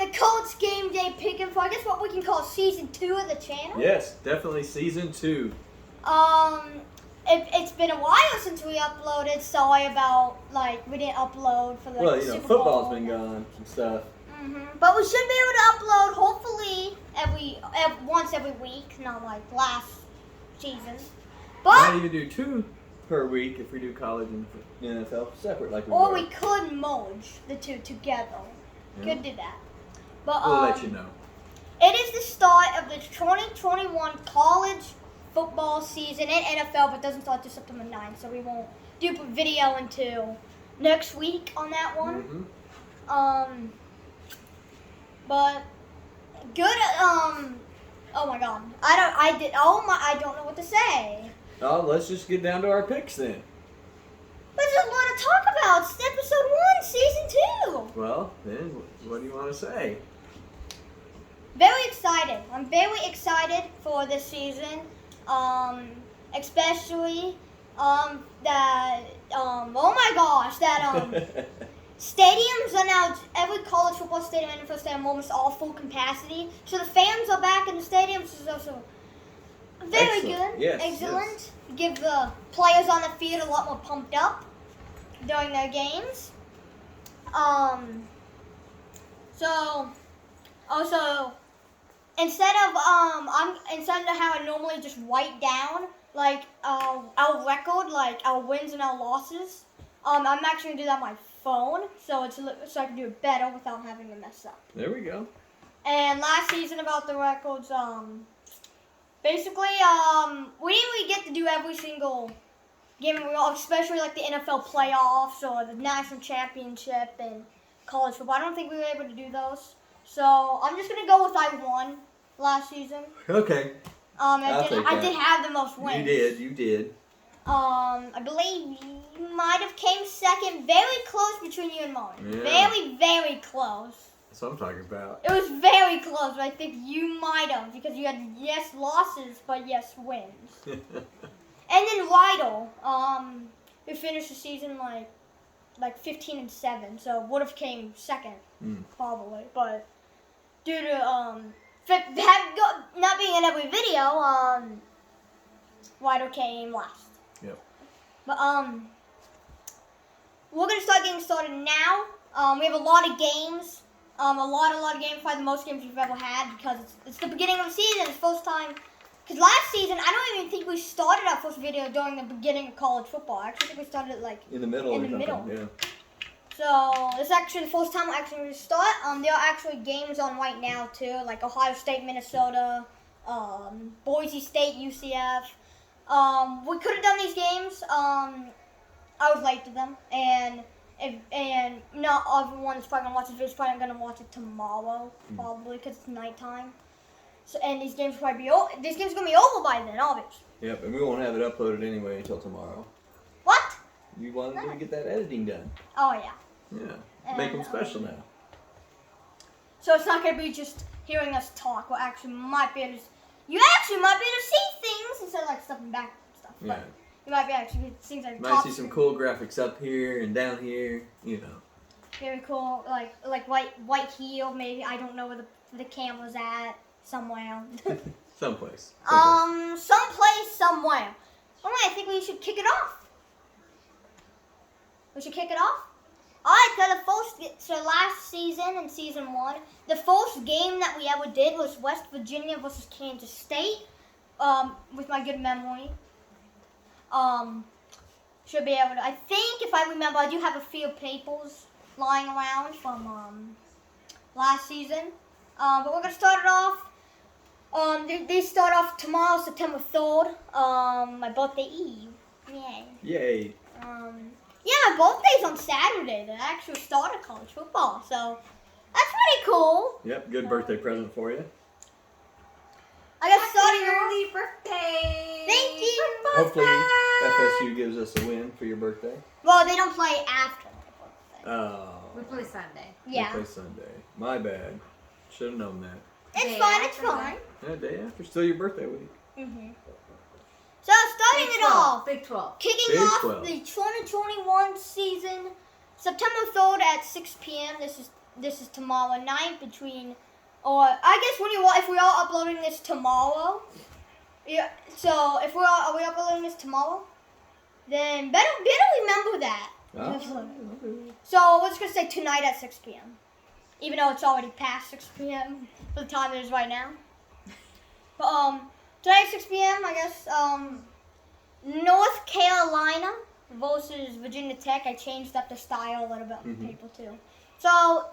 the Colts game day picking for, I guess what we can call season 2 of the channel. Yes, definitely season 2. It's been a while since we uploaded. Sorry about, we didn't upload for the Super Bowl. Football's been gone and stuff. But we should be able to upload, hopefully, once every week, not like last season. But Might even do 2 per week if we do college and NFL separate like we were. Or we could merge the 2 together. Yeah. Could do that. But We'll let you know. It is the start of the 2021 college football season and NFL, but doesn't start till September 9th, so we won't do a video until next week on that one. But good. Oh my God, I don't know what to say. Oh, let's just get down to our picks then. There's a lot to talk about. It's episode 1, season 2. Well, then, what do you want to say? Very excited. I'm very excited for this season. Especially that oh my gosh, that stadiums are now, every college football stadium and NFL stadium almost all full capacity. So the fans are back in the stadiums, which is also very good. Yes, excellent. yes. Give the players on the field a lot more pumped up during their games. So also, instead of how I normally just write down our record, like our wins and our losses, I'm actually gonna do that on my phone, so I can do it better without having to mess up. There we go. And last season about the records, basically, we didn't really get to do every single game, especially like the NFL playoffs or the national championship and college football. I don't think we were able to do those. So I'm just gonna go with I won last season. Okay. I did have the most wins. You did. I believe you might have came second, very close between you and mine. Yeah. Very, very close. That's what I'm talking about. It was very close, but I think you might have because you had yes losses, but yes wins. And then Rydell, who finished the season like 15-7, so would have came second probably, but due to not being in every video, Rydell came last. Yep. But we're gonna start getting started now. We have a lot of games. A lot of games, probably the most games we've ever had because it's the beginning of the season. It's first time. Because last season, I don't even think we started our first video during the beginning of college football. I actually think we started in the middle. Yeah. So this is actually the first time we're actually going to start. There are actually games on right now too, like Ohio State, Minnesota, Boise State, UCF. We could have done these games. I was late to them, and not everyone's probably gonna watch this video. Probably gonna watch it tomorrow, probably because it's nighttime. So and these games will probably be these games are gonna be over by then, obviously. Yep, and we won't have it uploaded anyway until tomorrow. What? You wanted to get that editing done. Oh yeah. Yeah, make them special now. So it's not gonna be just hearing us talk. You actually might be able to see things instead of stepping back and stuff. Yeah. But you might be actually things like might see some cool graphics up here and down here, Very cool, like white heel, maybe. I don't know where the camera's at. Somewhere. Someplace. Someplace, somewhere. Alright, I think we should kick it off. Alright, so last season in season 1, the first game that we ever did was West Virginia versus Kansas State. With my good memory. Should be able to, I think if I remember, I do have a few papers lying around from last season. But we're going to start it off. They start off tomorrow, September 3rd. My birthday eve. Yay. Yay. Yeah, my birthday's on Saturday, the actual start of college football. So that's pretty cool. Yep, good birthday present for you. I got started early birthday. Thank you. Hopefully FSU gives us a win for your birthday. Well, they don't play after my birthday. Oh. We play Sunday. Yeah. We play Sunday. My bad. Should have known that. It's fine, it's fine. Yeah, day after. Still your birthday week. So, starting it off. Big 12. Kicking off the 2021 season, September 3rd at 6 p.m. This is this is tomorrow night between, or I guess if we are uploading this tomorrow, yeah. So if are we uploading this tomorrow, then better remember that. So we're just gonna say tonight at 6 p.m. Even though it's already past 6 p.m. for the time it is right now. But tonight at 6 p.m. I guess North Carolina versus Virginia Tech. I changed up the style a little bit on the paper too. So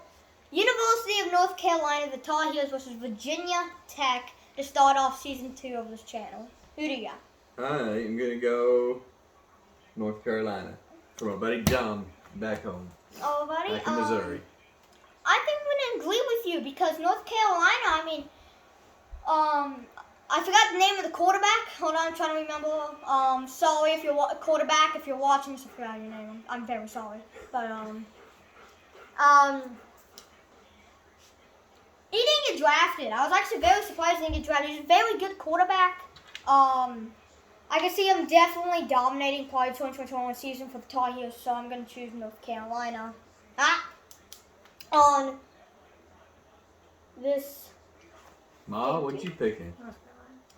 University of North Carolina, the Tar Heels versus Virginia Tech to start off season 2 of this channel. Who do you got? I'm gonna go North Carolina for my buddy John back home. Oh, buddy. Back in Missouri. I think I'm gonna agree with you because North Carolina. I mean, I forgot the name of the quarterback. Hold on, I'm trying to remember. Sorry if you're quarterback. If you're watching, I forgot your name. I'm very sorry. But he didn't get drafted. I was actually very surprised he didn't get drafted. He's a very good quarterback. I can see him definitely dominating probably 2021 season for the Tar Heels, so I'm going to choose North Carolina. On this. Ma, what you picking?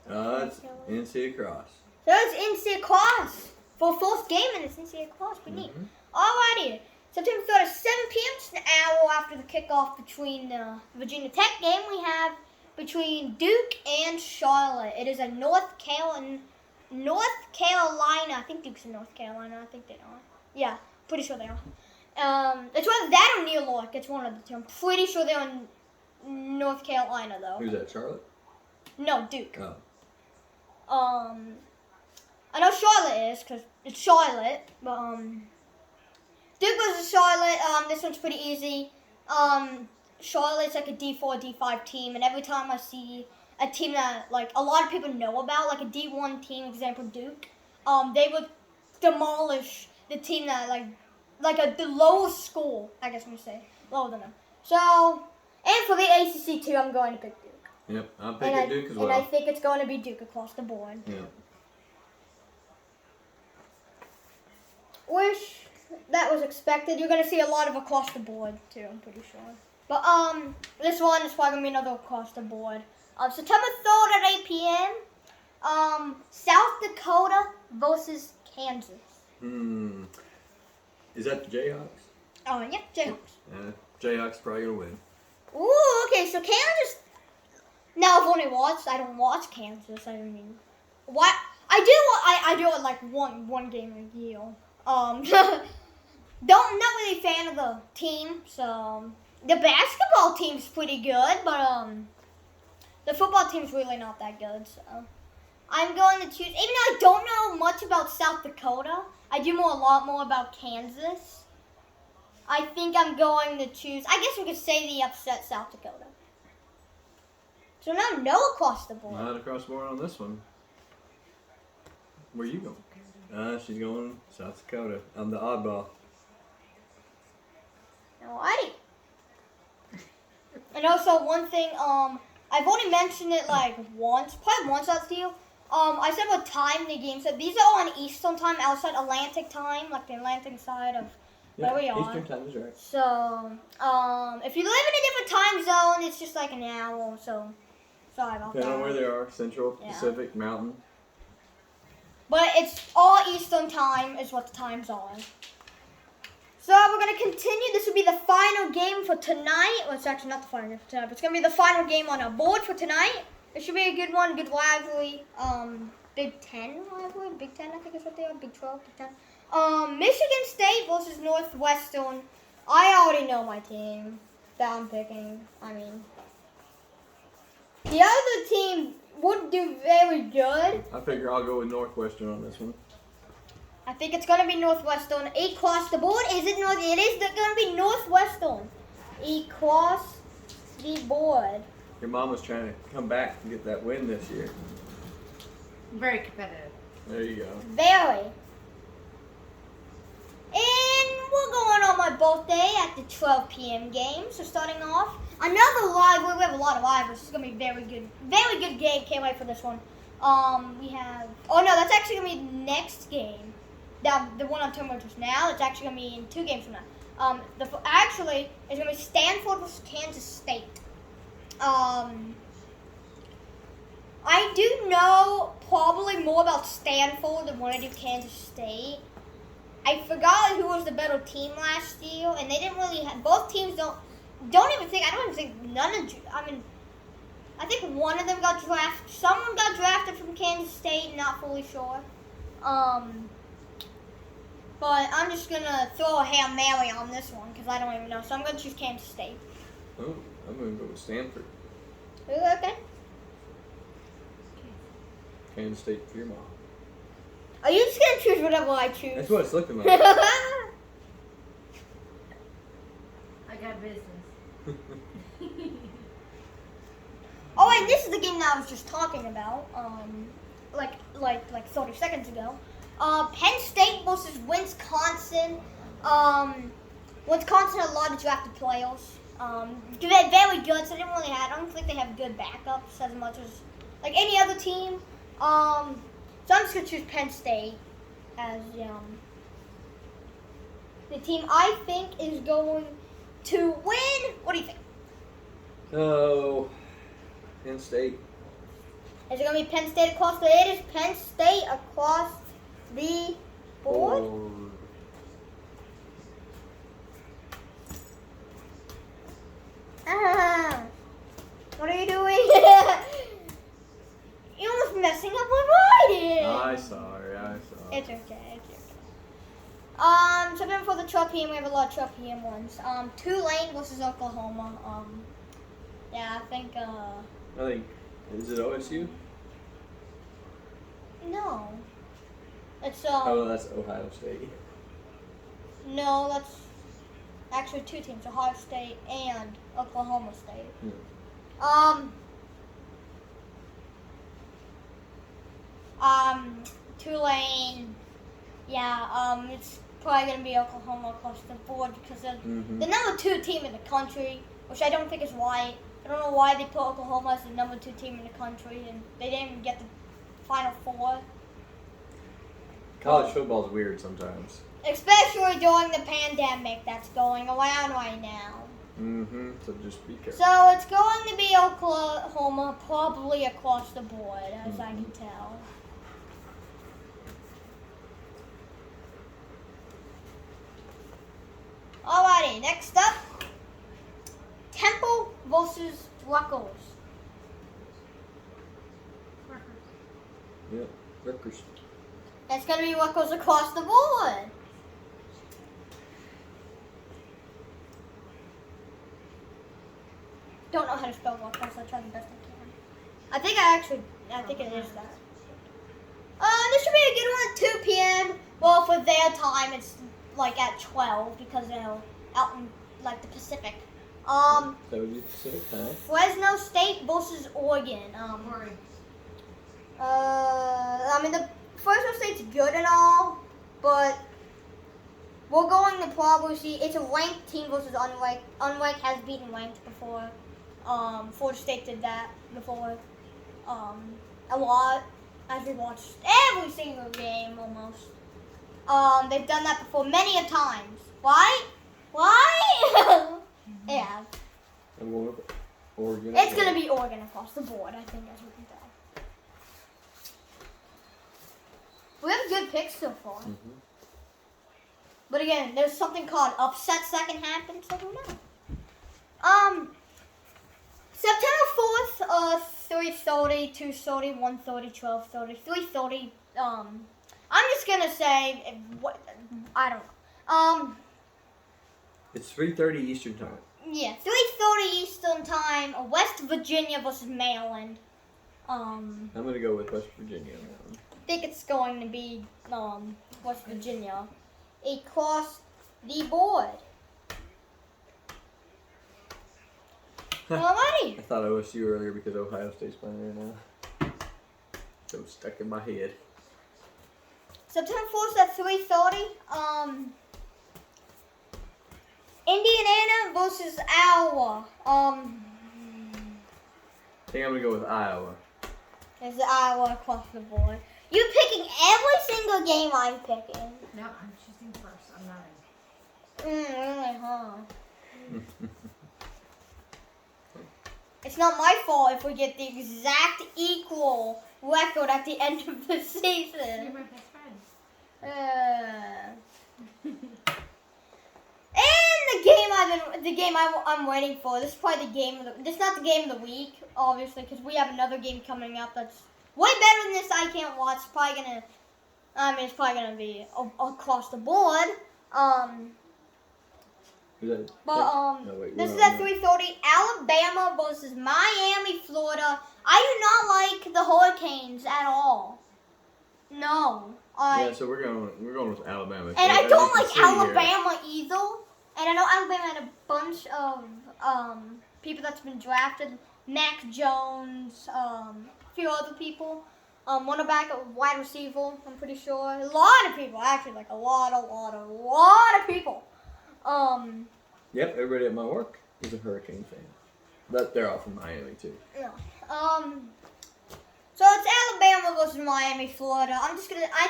It's NC across. So it's NC across for first game, and it's NC across. Pretty neat. Alrighty. September 3rd at 7 p.m., just an hour after the kickoff between the Virginia Tech game, we have between Duke and Charlotte. It is a North Carolina. I think Duke's in North Carolina. I think they are. Yeah, pretty sure they are. It's either that or New York. It's one of the two. I'm pretty sure they're in North Carolina, though. Who's that, Charlotte? No, Duke. Oh. I know Charlotte is, because it's Charlotte, but, Duke versus Charlotte, this one's pretty easy. Charlotte's like a D4, D5 team, and every time I see a team that, like, a lot of people know about, like a D1 team, example Duke, they would demolish the team that, the lowest score, I guess I'm going to say, lower than them. So, and for the ACC, too, I'm going to pick Duke. Yep, I'm picking Duke as well. And I think it's going to be Duke across the board. Yeah. Wish that was expected. You're going to see a lot of across the board, too, I'm pretty sure. But, this one is probably going to be another across the board. September 3rd at 8 p.m., South Dakota versus Kansas. Is that the Jayhawks? Oh, yeah, Jayhawks. Jayhawks probably going to win. Ooh, okay, so Kansas. Now, I've only watched. I don't watch Kansas. I mean, what? I do it like one game a year. Not really a fan of the team. So the basketball team's pretty good, but the football team's really not that good. So I'm going to choose. Even though I don't know much about South Dakota, I do know a lot more about Kansas. I think I'm going to choose. I guess we could say the upset South Dakota. So now no across the board. Not across the board on this one. Where are you going? She's going South Dakota. I'm the oddball. Alrighty. And also one thing, I've only mentioned it like once, probably once last year. I said what time the game said. These are all on Eastern time, outside Atlantic time, like the Atlantic side of where we are. Eastern time is right. So, if you live in a different time zone, it's just like an hour, so sorry about that. Depending on where they are, Central, Pacific, Mountain. But it's all Eastern time is what the times are. So we're going to continue. This will be the final game for tonight. Well, it's actually not the final game for tonight, but it's going to be the final game on our board for tonight. It should be a good one, good rivalry. Big Ten rivalry? Big Ten, I think is what they are. Big 12, Big 10. Michigan State versus Northwestern. I already know my team that I'm picking. I mean, the other team would do very good. I figure I'll go with Northwestern on this one. I think it's going to be Northwestern. Across the board. It is going to be Northwestern. Across the board. Your mom was trying to come back and get that win this year. Very competitive. There you go. Very. And we're going on my birthday at the 12 p.m. game. So starting off, another rivalry. We have a lot of rivals. It's going to be very good. Very good game. Can't wait for this one. We have... Oh, no. That's actually going to be the next game. The one I'm talking about just now. It's actually going to be in 2 games from now. Actually, it's gonna be Stanford versus Kansas State. I do know probably more about Stanford than what I do Kansas State. I forgot who was the better team last year, and they didn't really have. Both teams don't even think. I don't even think none of. I mean, I think one of them got drafted. Someone got drafted from Kansas State. Not fully sure. But I'm just gonna throw a Hail Mary on this one because I don't even know. So I'm gonna choose Kansas State. Oh, I'm gonna go with Stanford. Okay. Kansas State, your mom. Are you just gonna choose whatever I choose? That's what it's looking like. I got business. Oh, and this is the game that I was just talking about. Like 30 seconds ago. Penn State versus Wisconsin. Wisconsin had a lot of drafted players. They're very good, so they didn't really have. I don't think they have good backups as much as like any other team. So I'm just gonna choose Penn State as the team I think is going to win. What do you think? Oh, Penn State. Is it gonna be Penn State across the? It is Penn State across the board. What are you doing? You're almost messing up my writing. Sorry. It's okay. So then for the 12 p.m. we have a lot of 12 p.m. ones. Tulane versus Oklahoma. Yeah, I think. Is it OSU? No. It's Oh, that's Ohio State. No, that's actually two teams: Ohio State and Oklahoma State. Tulane. Yeah. It's probably gonna be Oklahoma across the board because they're the number 2 team in the country, which I don't think is right. I don't know why they put Oklahoma as the number 2 team in the country, and they didn't even get the Final Four. College football's weird sometimes. Especially during the pandemic that's going around right now. So just be careful. So it's going to be Oklahoma probably across the board, as I can tell. Alrighty, next up, Temple versus Rutgers. Yep, Rutgers. It's going to be Rutgers across the board. Don't know how to spell Rutgers, so I'll try the best I can. I think it is that. This should be a good one at 2 p.m. Well, for their time, it's like at 12 because they're out in like the Pacific. That would be Pacific, huh? Fresno State versus Oregon. Oregon. I mean, the Fresno State's good and all, but we're going to probably see it's a ranked team versus unranked. Unranked has beaten ranked before. Florida State did that before. A lot, as we watched every single game almost. They've done that before many a times. Why? Yeah. I'm going with Oregon. It's going to be Oregon across the board, I think, as we can tell. We have good picks so far. But again, there's something called upsets that can happen, so who knows? September 4th, 3:30, 2:30, 1:30, 12:30, 3:30. I'm just going to say, I don't know. It's 3:30 Eastern time. Yeah, 3:30 Eastern time, West Virginia versus Maryland. I'm going to go with West Virginia on that one. I think it's going to be West Virginia across the board. Alrighty. I thought OSU earlier because Ohio State's playing right now. So it's stuck in my head. September 4th at 3:30. Indiana versus Iowa. I think I'm going to go with Iowa. There's Iowa across the board. You're picking every single game I'm picking. No, I'm choosing first. I'm not Really, huh? It's not my fault if we get the exact equal record at the end of the You're season. my best friend. And the game I'm waiting for. This is probably the game. This is not the game of the week, obviously, because we have another game coming up that's way better than this. I can't watch. It's probably gonna be across the board. Is that, But no, wait, this we're is not- at 3:30. Alabama versus Miami, Florida. I do not like the Hurricanes at all. No, Yeah, so we're going with Alabama. and So I as don't you can like see here- Alabama either. And I know Alabama had a bunch of people that's been drafted. Mac Jones, a few other people. One back at wide receiver, I'm pretty sure. A lot of people, actually, like a lot of people. Yep, everybody at my work is a Hurricane fan. But they're all from Miami too. No. So it's Alabama versus Miami, Florida. I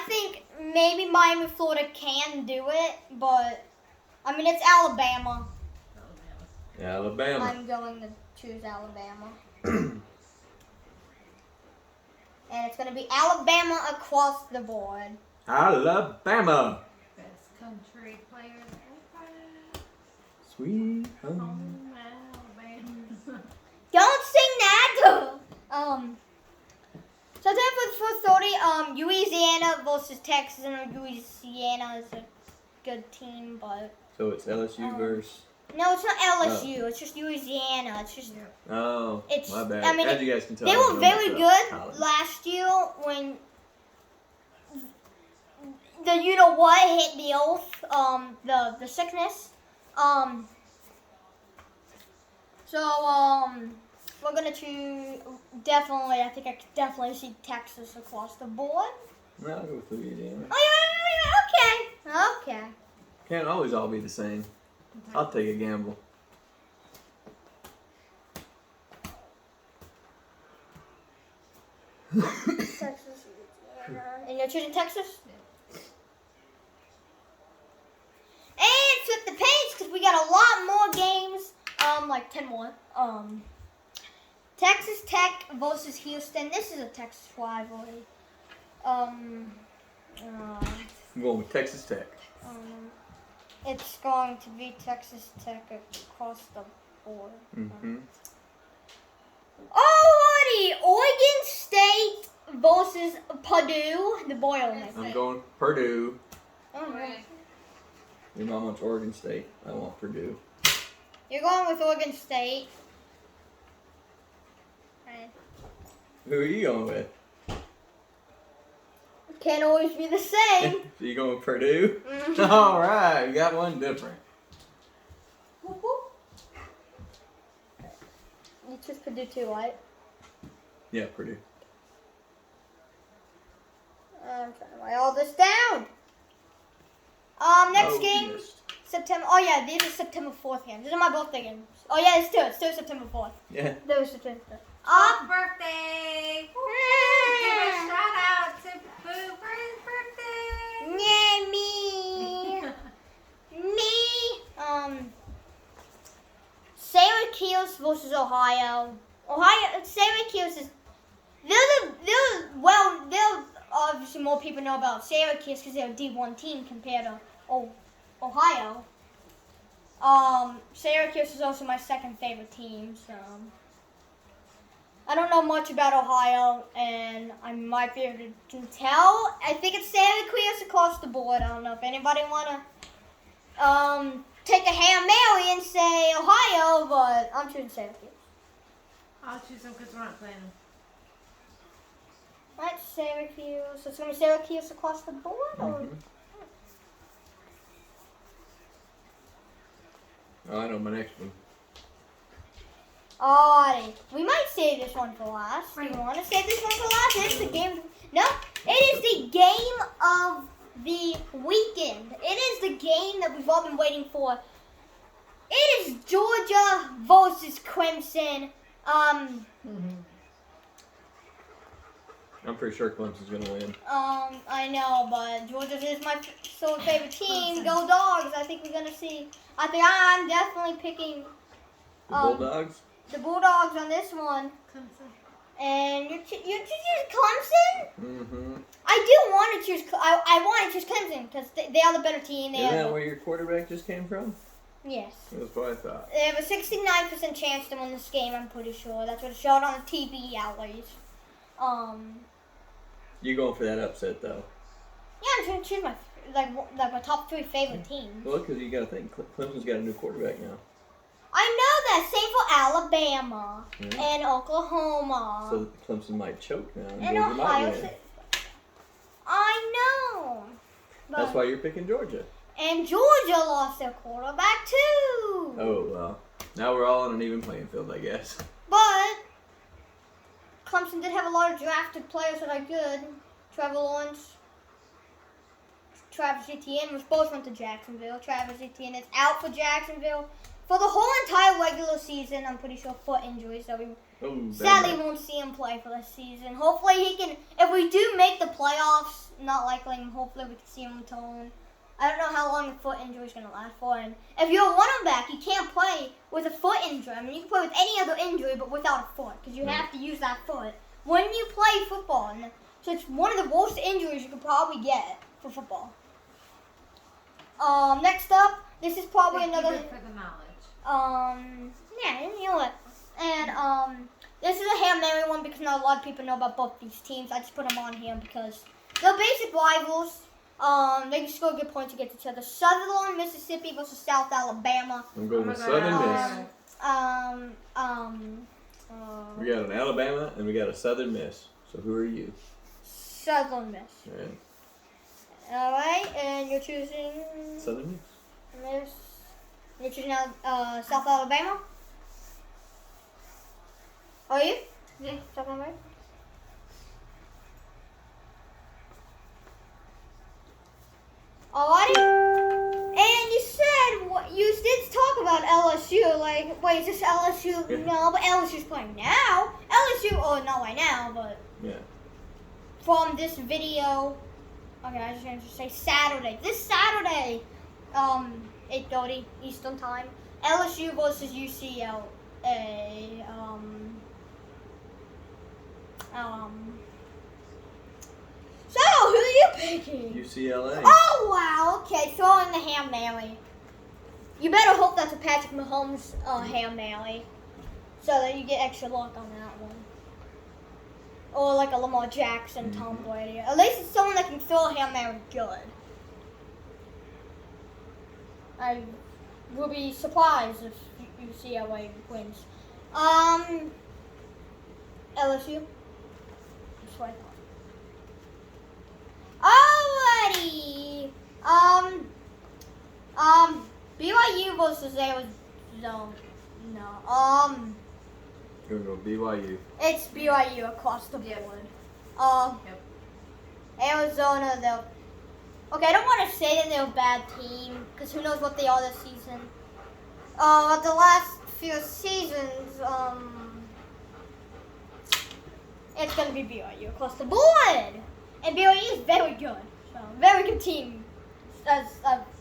think maybe Miami, Florida can do it, but I mean it's Alabama. Alabama. I'm going to choose Alabama. And it's going to be Alabama across the board. Alabama. Best country player ever. Sweet home. Home Alabama. Don't sing that! So then for 4:30, Louisiana versus Texas, and Louisiana is a good team, but So it's LSU versus. no, it's not LSU. It's just Louisiana. It's just Oh, It's- my bad. I mean, As you guys can tell, they I were don't know very much good about college. last year when the you know what hit the earth, the sickness. So we're gonna choose definitely. I think I could definitely see Texas across the board. Well, I'll go with Louisiana. Oh yeah, okay. Can't always all be the same. I'll take a gamble. Texas, and you're choosing Texas. And flip the page because we got a lot more games. Like 10 more. Texas Tech versus Houston. This is a Texas rivalry. I'm going with Texas Tech. It's going to be Texas Tech across the board. Mm-hmm. Alrighty, Oregon State versus Purdue. The Boilermakers. I'm going Purdue. Alright. Your mom wants Oregon State. I want Purdue. You're going with Oregon State. Right. Who are you going with? Can't always be the same. So you going with Purdue? Mhm. All right, you got one different. Whoop, whoop. You choose Purdue too, right? Yeah, Purdue. I'm trying to write all this down. Next Oh, game, yes. September. Oh yeah, these are September 4th games. These are my birthday games. Oh yeah, it's still September 4th. Yeah. Those September 4th. Happy birthday! Give a shout out to Boo for his birthday! Yeah, me. Me. Syracuse versus Ohio. Syracuse is. They're obviously more people know about Syracuse because they're a D1 team compared to Ohio. Syracuse is also my second favorite team, so I don't know much about Ohio, and I might be able to tell. I think it's Syracuse across the board. I don't know if anybody wanna take a Hail Mary and say Ohio, but I'm choosing Syracuse. I'll choose them because we're not playing them. Right, Syracuse. So it's gonna be Syracuse across the board, or? Mhm. Oh, I know my next one. Alrighty, we might save this one for last. Do you want to save this one for last? It's the game. No, it is the game of the weekend. It is the game that we've all been waiting for. It is Georgia versus Clemson. I'm pretty sure Clemson's gonna win. I know, but Georgia is my sole favorite team. Go Dogs! I think we're gonna see. I think I'm definitely picking The Bulldogs? the Bulldogs on this one. Clemson. And you choose Clemson? Mm-hmm. I do want to choose. I want to choose Clemson because they are the better team. Isn't that where your quarterback just came from? Yes. That's what I thought. They have a 69% chance to win this game. I'm pretty sure. That's what it showed on the TV outlets. You going for that upset though? Yeah, I'm trying to choose my top 3 favorite teams. Well, because you got to think Clemson's got a new quarterback now. I know that. Same for Alabama Mhm. and Oklahoma. So Clemson might choke now. And Georgia might Ohio win. State. I know. That's why you're picking Georgia. And Georgia lost their quarterback too. Oh, well. Now we're all on an even playing field, I guess. But Clemson did have a lot of drafted players that are good. Trevor Lawrence, Travis Etienne, which both went to Jacksonville. Travis Etienne is out for Jacksonville for the whole entire regular season. I'm pretty sure foot injuries, so we sadly won't see him play for this season. Hopefully he can, if we do make the playoffs, not likely, hopefully we can see him tone. I don't know how long the foot injury is going to last for. And if you're a running back, you can't play with a foot injury. I mean, you can play with any other injury, but without a foot, because you have to use that foot when you play football. And so it's one of the worst injuries you could probably get for football. Next up, this is probably Thank you another. for the knowledge. Yeah, you know what? And this is a Hail Mary one because not a lot of people know about both these teams. I just put them on here because they're basic rivals. They can score good points against each other. Sutherland, Mississippi versus South Alabama. I'm going with Southern Miss. We got an Alabama and we got a Southern Miss. So who are you? Southern Miss. And All right, and you're choosing Southern Miss. You're choosing South Alabama. Are you? Yeah. South Alabama. Alrighty. And you said you did talk about LSU. Like, wait, is this LSU? Yeah. No, but LSU's playing now. LSU, oh, not right now, but Yeah. from this video. Okay, I just going to say Saturday. This Saturday, 8:30 Eastern time. LSU versus UCLA. So, who are you picking? UCLA. Oh, wow. Okay, throwing the Hail Mary. You better hope that's a Patrick Mahomes Hail Mary so that you get extra luck on that one. Or like a Lamar Jackson, Tom Brady. At least it's someone that can throw a Hail Mary good. I will be surprised if UCLA wins. LSU. That's what I thought. Alrighty. BYU versus Arizona. No. You're going to go BYU. It's BYU across the board. Yep. Arizona, they're. Okay, I don't want to say that they're a bad team, because who knows what they are this season. But the last few seasons, it's going to be BYU across the board. And BYU is very good. So, very good team. As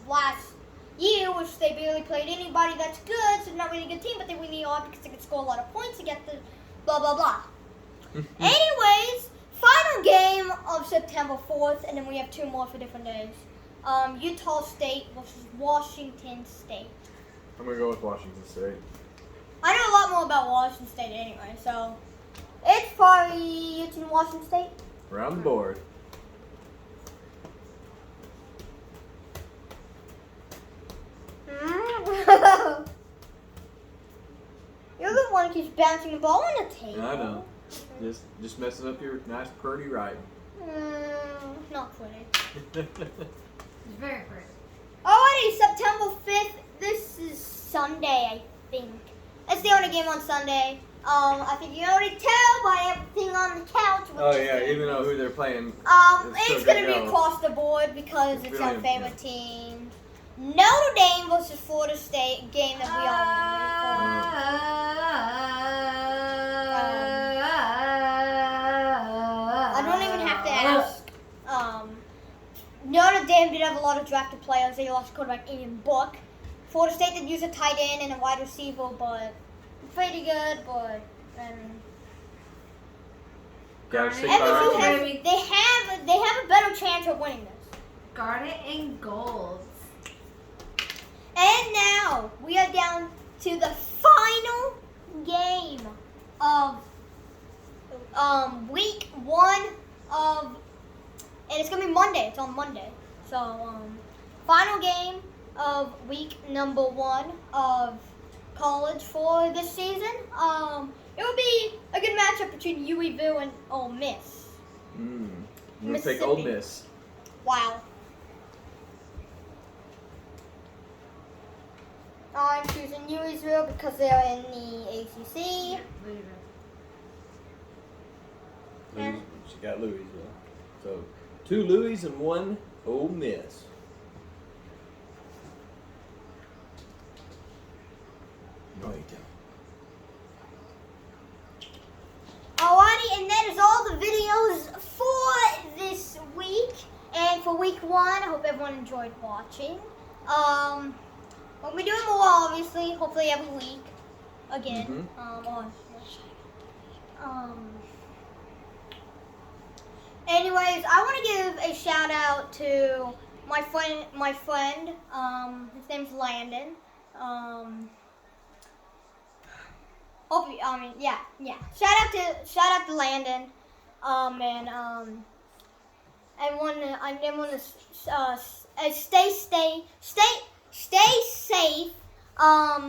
last year, which they barely played anybody that's good, so not really a good team, but they really are because they can score a lot of points to get the blah, blah, blah. Anyways, final game of September 4th, and then we have 2 more for different days. Utah State versus Washington State. I'm going to go with Washington State. I know a lot more about Washington State anyway, so it's probably Utah Washington State. Around the board. You're the one who keeps bouncing the ball on the table. I know. Just messing up your nice, pretty writing. Not pretty. It's very pretty. Alrighty, September 5th. This is Sunday, I think. It's the only game on Sunday. I think you can already tell by everything on the couch. Oh, yeah, even though who they're playing. It's going to be across the board because it's our favorite team. Notre Dame versus Florida State, game that we all know. I don't lot of drafted players. They lost quarterback Ian Book. Florida State did use a tight end and a wide receiver, but pretty good. But Gotta stick FSU by has, our team. they have a better chance of winning this. Garnet and Golds. And now we are down to the final game of week 1 of, and it's gonna be Monday. It's on Monday. So final game of week number 1 of college for this season. It will be a good matchup between UWU and Ole Miss. I'm gonna take Ole Mississippi. Miss. Wow. I'm choosing Louisville because they're in the ACC. Louis, she got Louisville. So 2 Louis and 1 Ole Miss. Right. Alrighty, and that is all the videos for this week. And for week 1, I hope everyone enjoyed watching. We'll be doing more, obviously, hopefully every week. Again. Anyways, I want to give a shout out to my friend. His name's Landon. Yeah. Shout out to Landon. Everyone to stay safe.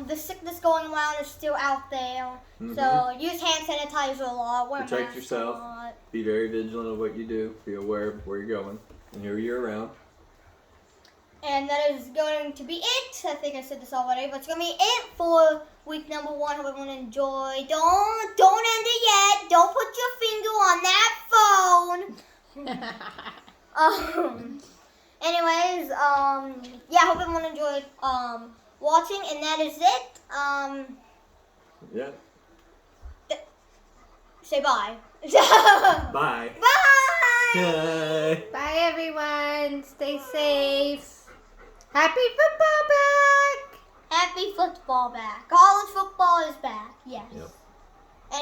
The sickness going around is still out there. So use hand sanitizer a lot. Wear a Protect mask yourself. a lot. Be very vigilant of what you do. Be aware of where you're going and who you're around. And that is going to be it. I think I said this already, but it's going to be it for week number 1. Hope everyone enjoyed. Don't end it yet. Don't put your finger on that phone. Anyways, yeah, hope everyone enjoyed watching, and that is it. Yeah. Say bye. Bye. Bye. Bye. Bye, everyone. Stay safe. Happy football back. Happy football back. College football is back. Yes. Yep.